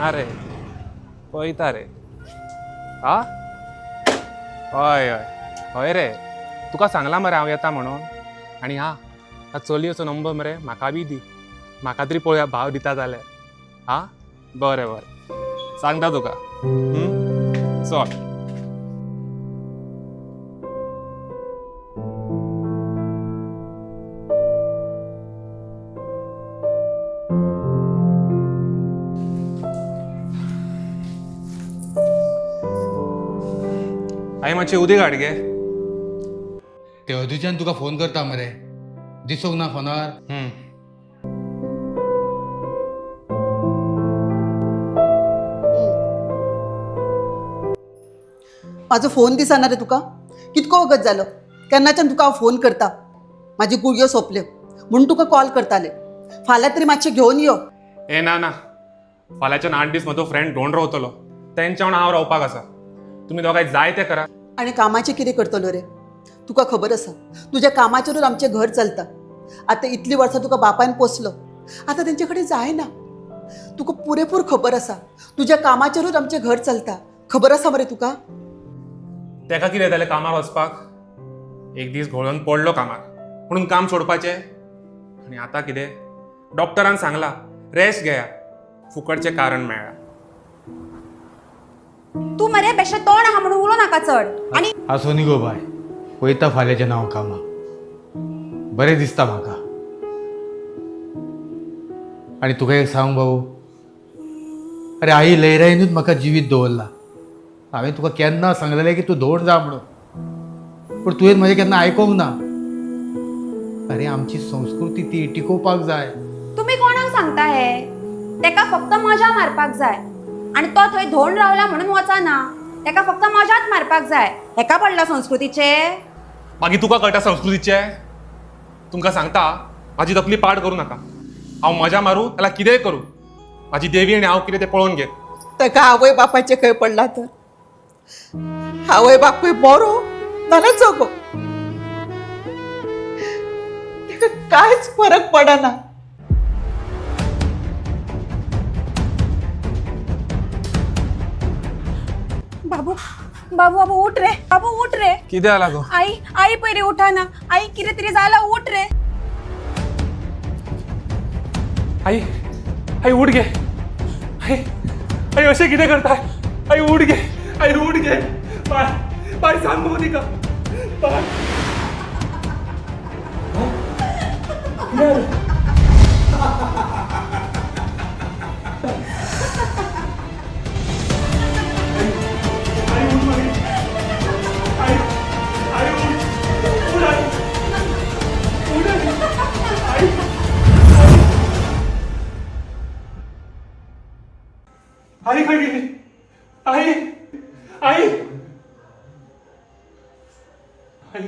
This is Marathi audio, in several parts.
ना रे पळयता रे आ हय हय हय रे तुका सांगला मरे हांव येता म्हणून आनी हा चलयेचो नंबर मरे म्हाका बी दी म्हाका तरी पळोवया भाव दिता जाल्यार हा बरें बरें सांगता तुका चल आई मातशी उदीक हाड गे ते अदूच्यान तुका फोन करता मरे दिसूंक ना फोनार माझो फोन दिसना रे तुका कितको वगत जालो केन्नाच्यान तुका हांव फोन करता म्हाजी गुळयो सोंपल्यो म्हणून तुका कॉल करताले फाल्यां तरी मातशें घेवन यो ए ना फाल्यांच्यान 8 दीस म्हजो फ्रेंड ढोंड रावतलो तेंच्या वांगडा हांव रावपाक आसा तुमी दोगांय जाय तें करा आनी कामाचें कितें करतलो रे तुका खबर आसा तुज्या कामाचेरूच आमचें घर चलता आतां इतलीं वर्सां तुका बापायन पोसलो आतां तेंचे कडेन जायना तुका पुरेपूर खबर आसा तुज्या कामाचेरूच आमचें घर चलता खबर आसा मरे तुका तेका कितें जालें कामार वचपाक एक दीस घोळून पडलो कामार म्हणून काम सोडपाचें आनी आतां कितें डॉक्टरान सांगला रेस्ट घेया फुकटचें कारण मेळ्ळा तू मरे बेश्टें तोंड आहा म्हणून उलो नाका चड आनी आसो न्ही गो बाय वयता फाल्यांचें नांव कामा बरें दिसता म्हाका आनी तुका एक सांग भाऊ अरे आई लयराईनूच म्हाका जिवीत दवरला हांवें तुका केन्ना सांगलेलें की तूं धोंड जा म्हणून पूण तुवें म्हाजें केन्ना आयकोंक ना अरे आमची संस्कृती ती टिकोवपाक जाय तुम्ही कोणाक सांगता हे तेका फक्त मजा मारपाक जाय आणि तो थंय धोंड रावला म्हणून वचना तेका फक्त मजाच मारपाक जाय हेका पडला संस्कृतीचे मागीर तुका कळटा संस्कृतीचें तुमकां सांगता म्हाजी तकली पाड करूं नाका हांव मजा मारूं जाल्यार कितेंय करूं म्हाजी देवी आनी हांव कितें तें पळोवन घे ताका आवय बापाचें खंय पडला तर आवय बापूय बरो नाल्यार जगो ताका कांयच फरक पडना बाबू बाबू बाबू उठ रे बाबू उठ रे कितें जाला गो आई आई पयली उठा ना आई कितें तरी जाला उठ रे आई आई उठ गे आई आई अशें कितें करता आई उठ गे आई उठ गे बाय बाय सांग मगो तिका बाय आई खंय गेली आई आई आई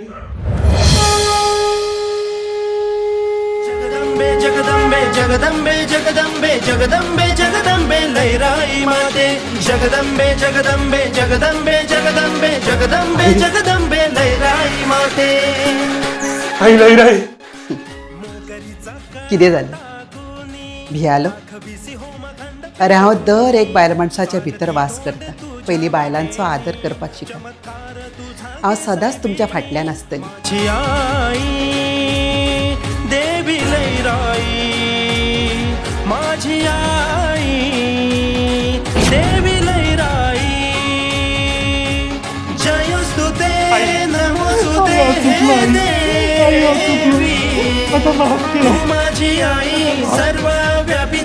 जगदंबे जगदंबे जगदंबे जगदंबे जगदंबे लैराई माते जगदंबे जगदंबे जगदंबे जगदंबे जगदंबे जगदंबे लैराई माते आई लैराई कितें जालें भियालो अरे हांव दर एक बायल मनशाच्या भितर वास करता पयलीं बायलांचो आदर करपाक शिकप हांव सदांच तुमच्या फाटल्यान आसतली आई देवी लैराई माझी आई देवी लैराई जयस्तुते नमोस्तुते हे देवी माझी आई सर्वव्यापी